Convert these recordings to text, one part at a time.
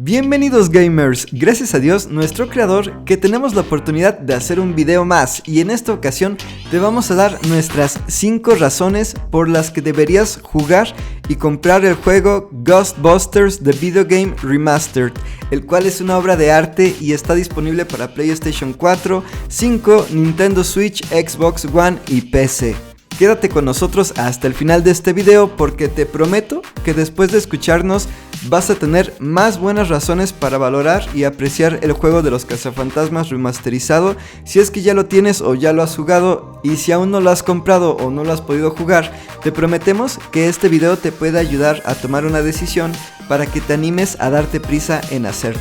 Bienvenidos gamers, gracias a Dios, nuestro creador, que tenemos la oportunidad de hacer un video más, y en esta ocasión te vamos a dar nuestras 5 razones por las que deberías jugar y comprar el juego Ghostbusters The Video Game Remastered, el cual es una obra de arte y está disponible para PlayStation 4, 5, Nintendo Switch, Xbox One y PC. Quédate con nosotros hasta el final de este video porque te prometo que después de escucharnos vas a tener más buenas razones para valorar y apreciar el juego de los cazafantasmas remasterizado si es que ya lo tienes o ya lo has jugado, y si aún no lo has comprado o no lo has podido jugar, te prometemos que este video te puede ayudar a tomar una decisión para que te animes a darte prisa en hacerlo.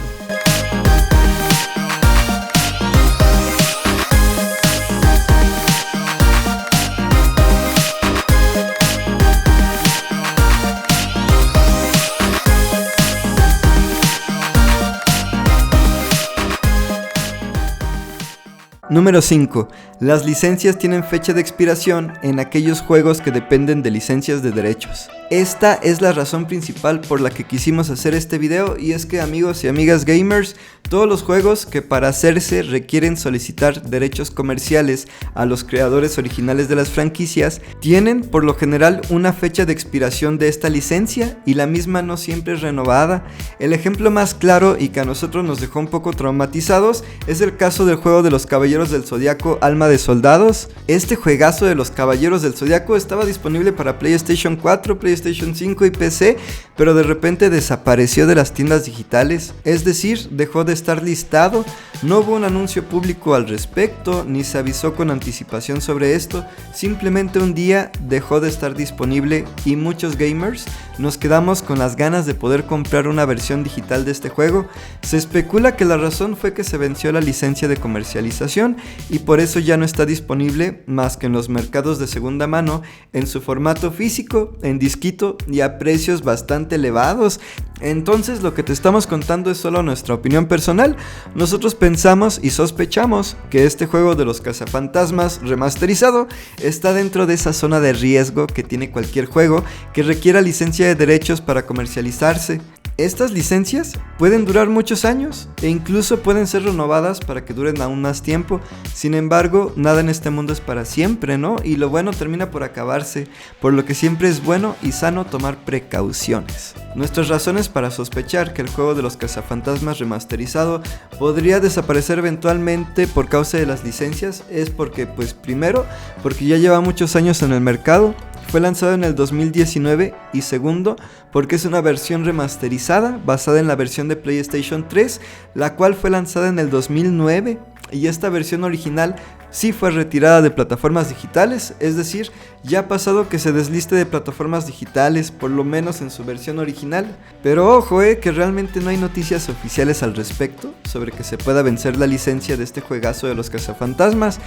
Número 5. Las licencias tienen fecha de expiración en aquellos juegos que dependen de licencias de derechos. Esta es la razón principal por la que quisimos hacer este video, y es que, amigos y amigas gamers, todos los juegos que para hacerse requieren solicitar derechos comerciales a los creadores originales de las franquicias tienen por lo general una fecha de expiración de esta licencia, y la misma no siempre es renovada. El ejemplo más claro y que a nosotros nos dejó un poco traumatizados es el caso del juego de los Caballeros del Zodiaco Alma de Soldados. Este juegazo de los Caballeros del Zodiaco estaba disponible para PlayStation 4, PlayStation 5 y PC, pero de repente desapareció de las tiendas digitales, es decir, dejó de estar listado. No hubo un anuncio público al respecto, ni se avisó con anticipación sobre esto, simplemente un día dejó de estar disponible y muchos gamers nos quedamos con las ganas de poder comprar una versión digital de este juego. Se especula que la razón fue que se venció la licencia de comercialización y por eso ya no está disponible más que en los mercados de segunda mano en su formato físico, en disquito y a precios bastante elevados. Entonces lo que te estamos contando es solo nuestra opinión personal. Nosotros pensamos y sospechamos que este juego de los cazafantasmas remasterizado está dentro de esa zona de riesgo que tiene cualquier juego que requiera licencia de derechos para comercializarse. Estas licencias pueden durar muchos años e incluso pueden ser renovadas para que duren aún más tiempo. Sin embargo, nada en este mundo es para siempre, ¿no? Y lo bueno termina por acabarse, por lo que siempre es bueno y sano tomar precauciones. Nuestras razones para sospechar que el juego de los cazafantasmas remasterizado podría desaparecer eventualmente por causa de las licencias es porque, primero, porque ya lleva muchos años en el mercado. Fue lanzado en el 2019 y segundo, porque es una versión remasterizada basada en la versión de PlayStation 3, la cual fue lanzada en el 2009 y esta versión original sí fue retirada de plataformas digitales, es decir, ya ha pasado que se desliste de plataformas digitales, por lo menos en su versión original. Pero ojo, que realmente no hay noticias oficiales al respecto sobre que se pueda vencer la licencia de este juegazo de los cazafantasmas.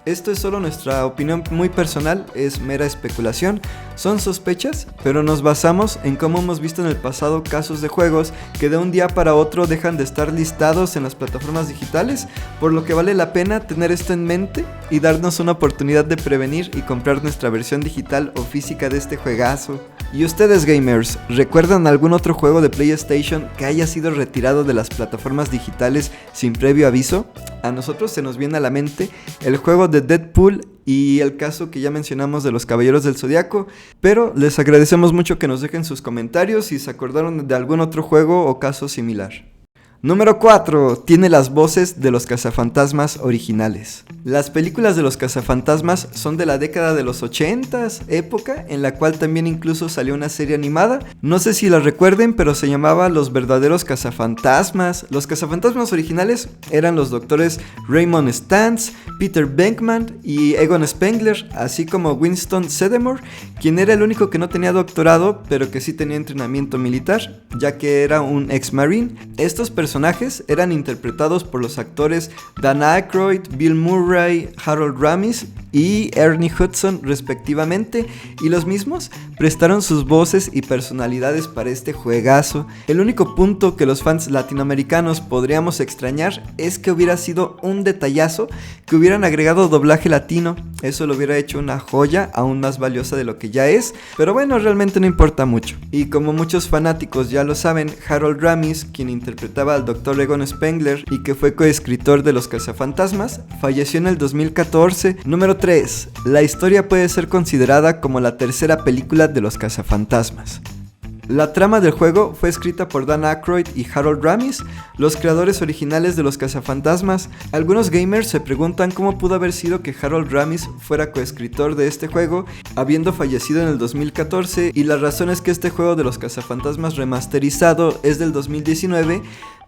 Esto es solo nuestra opinión muy personal, es mera especulación, son sospechas, pero nos basamos en cómo hemos visto en el pasado casos de juegos que de un día para otro dejan de estar listados en las plataformas digitales, por lo que vale la pena tener esto en mente y darnos una oportunidad de prevenir y comprar nuestra versión digital o física de este juegazo. ¿Y ustedes, gamers, recuerdan algún otro juego de PlayStation que haya sido retirado de las plataformas digitales sin previo aviso? A nosotros se nos viene a la mente el juego de Deadpool y el caso que ya mencionamos de los Caballeros del Zodiaco, pero les agradecemos mucho que nos dejen sus comentarios si se acordaron de algún otro juego o caso similar. Número 4. Tiene las voces de los cazafantasmas originales. Las películas de los cazafantasmas son de la década de los 80s, época en la cual también incluso salió una serie animada. No sé si la recuerden, pero se llamaba Los Verdaderos Cazafantasmas. Los cazafantasmas originales eran los doctores Raymond Stantz, Peter Venkman y Egon Spengler, así como Winston Zeddemore, quien era el único que no tenía doctorado, pero que sí tenía entrenamiento militar, ya que era un ex-marine. Estos personajes eran interpretados por los actores Dan Aykroyd, Bill Murray, Harold Ramis y Ernie Hudson respectivamente, y los mismos prestaron sus voces y personalidades para este juegazo. El único punto que los fans latinoamericanos podríamos extrañar es que hubiera sido un detallazo que hubieran agregado doblaje latino. Eso lo hubiera hecho una joya aún más valiosa de lo que ya es, pero bueno, realmente no importa mucho. Y como muchos fanáticos ya lo saben, Harold Ramis, quien interpretaba al Dr. Egon Spengler y que fue coescritor de Los Cazafantasmas, falleció en el 2014. Número 3. La historia puede ser considerada como la tercera película de Los Cazafantasmas. La trama del juego fue escrita por Dan Aykroyd y Harold Ramis, los creadores originales de Los Cazafantasmas. Algunos gamers se preguntan cómo pudo haber sido que Harold Ramis fuera coescritor de este juego, habiendo fallecido en el 2014, y la razón es que este juego de Los Cazafantasmas remasterizado es del 2019,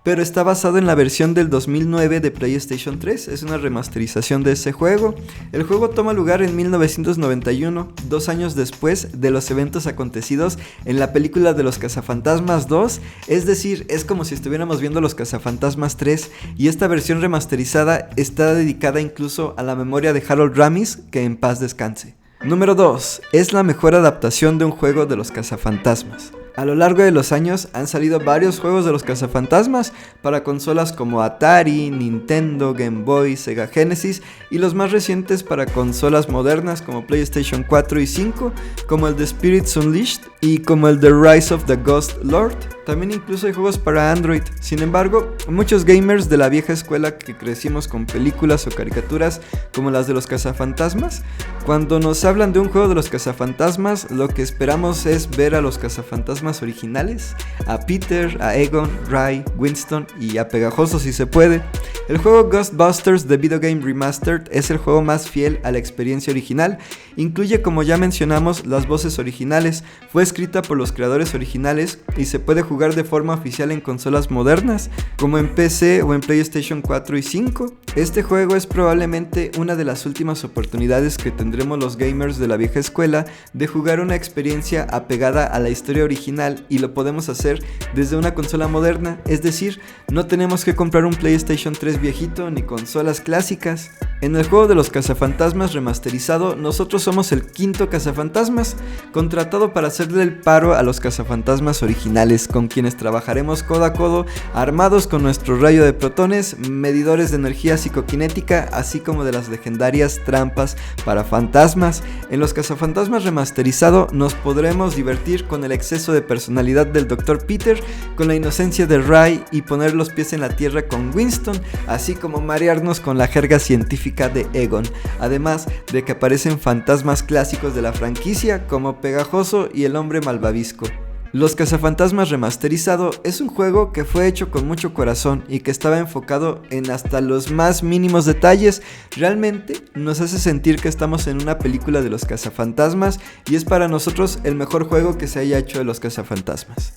pero está basado en la versión del 2009 de PlayStation 3, es una remasterización de ese juego. El juego toma lugar en 1991, 2 años después de los eventos acontecidos en la película de Los Cazafantasmas 2, es decir, es como si estuviéramos viendo Los Cazafantasmas 3, y esta versión remasterizada está dedicada incluso a la memoria de Harold Ramis, que en paz descanse. Número 2. Es la mejor adaptación de un juego de Los Cazafantasmas. A lo largo de los años han salido varios juegos de Los Cazafantasmas para consolas como Atari, Nintendo, Game Boy, Sega Genesis, y los más recientes para consolas modernas como PlayStation 4 y 5, como el The Spirits Unleashed y como el The Rise of the Ghost Lord. También incluso hay juegos para Android. Sin embargo, muchos gamers de la vieja escuela que crecimos con películas o caricaturas como las de Los Cazafantasmas, cuando nos hablan de un juego de Los Cazafantasmas, lo que esperamos es ver a los cazafantasmas originales, a Peter, a Egon, Ray, Winston y a Pegajoso si se puede. El juego Ghostbusters The Video Game Remastered es el juego más fiel a la experiencia original. Incluye, como ya mencionamos, las voces originales, fue escrita por los creadores originales y se puede jugar de forma oficial en consolas modernas, como en PC o en PlayStation 4 y 5. Este juego es probablemente una de las últimas oportunidades que tendremos los gamers de la vieja escuela de jugar una experiencia apegada a la historia original, y lo podemos hacer desde una consola moderna, es decir, no tenemos que comprar un PlayStation 3 viejito ni consolas clásicas. En el juego de Los Cazafantasmas remasterizado, nosotros somos el quinto cazafantasmas, contratado para hacerle el paro a los cazafantasmas originales, con quienes trabajaremos codo a codo, armados con nuestro rayo de protones, medidores de energía psicoquinética, así como de las legendarias trampas para fantasmas. En Los Cazafantasmas remasterizado nos podremos divertir con el exceso de personalidad del Dr. Peter, con la inocencia de Ray y poner los pies en la tierra con Winston, así como marearnos con la jerga científica de Egon, además de que aparecen fantasmas clásicos de la franquicia como Pegajoso y el Hombre Malvavisco. Los Cazafantasmas remasterizado es un juego que fue hecho con mucho corazón y que estaba enfocado en hasta los más mínimos detalles. Realmente nos hace sentir que estamos en una película de Los Cazafantasmas, y es para nosotros el mejor juego que se haya hecho de Los Cazafantasmas.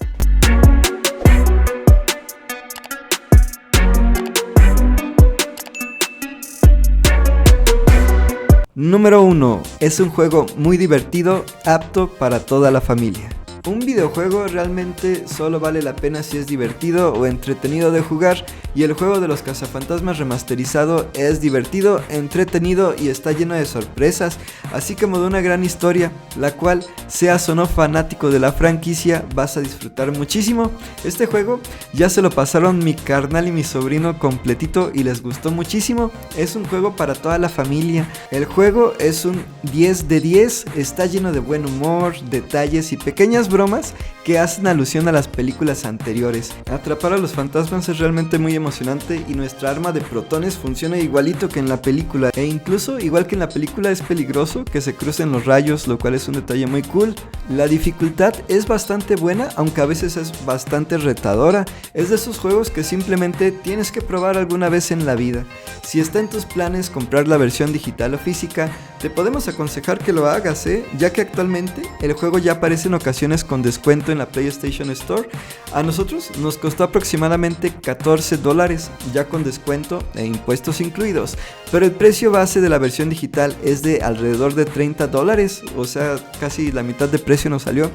Número 1. Es un juego muy divertido, apto para toda la familia. Un videojuego realmente solo vale la pena si es divertido o entretenido de jugar, y el juego de Los Cazafantasmas remasterizado es divertido, entretenido y está lleno de sorpresas, así como de una gran historia, la cual, seas o no fanático de la franquicia, vas a disfrutar muchísimo. Este juego ya se lo pasaron mi carnal y mi sobrino completito y les gustó muchísimo. Es un juego para toda la familia. El juego es un 10 de 10, está lleno de buen humor, detalles y pequeñas bromas que hacen alusión a las películas anteriores. Atrapar a los fantasmas es realmente muy emocionante, y nuestra arma de protones funciona igualito que en la película, e incluso igual que en la película es peligroso que se crucen los rayos, lo cual es un detalle muy cool. La dificultad es bastante buena, aunque a veces es bastante retadora. Es de esos juegos que simplemente tienes que probar alguna vez en la vida. Si está en tus planes comprar la versión digital o física, te podemos aconsejar que lo hagas, ya que actualmente el juego ya aparece en ocasiones con descuento en la PlayStation Store. A nosotros nos costó aproximadamente $14, ya con descuento e impuestos incluidos, pero el precio base de la versión digital es de alrededor de $30, o sea, casi la mitad de precio nos salió.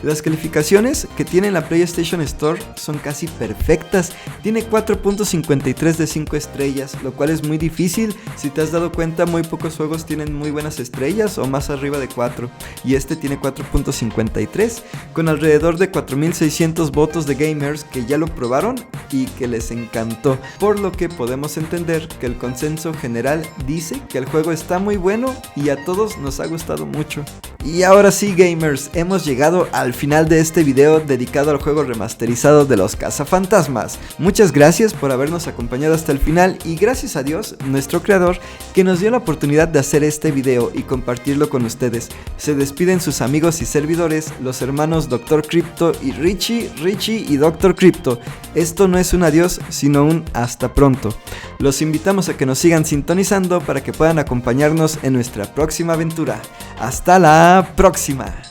Las calificaciones que tiene la PlayStation Store son casi perfectas, tiene 4.53 de 5 estrellas, lo cual es muy difícil. Si te has dado cuenta, muy pocos juegos tienen muy muy buenas estrellas o más arriba de 4, y este tiene 4.53 con alrededor de 4600 votos de gamers que ya lo probaron y que les encantó, por lo que podemos entender que el consenso general dice que el juego está muy bueno y a todos nos ha gustado mucho. Y ahora sí, gamers, hemos llegado al final de este video dedicado al juego remasterizado de los cazafantasmas. Muchas gracias por habernos acompañado hasta el final y gracias a Dios, nuestro creador, que nos dio la oportunidad de hacer este video y compartirlo con ustedes. Se despiden sus amigos y servidores, los hermanos Dr. Crypto y Richie y Dr. Crypto. Esto no es un adiós, sino un hasta pronto. Los invitamos a que nos sigan sintonizando para que puedan acompañarnos en nuestra próxima aventura. ¡Hasta la próxima!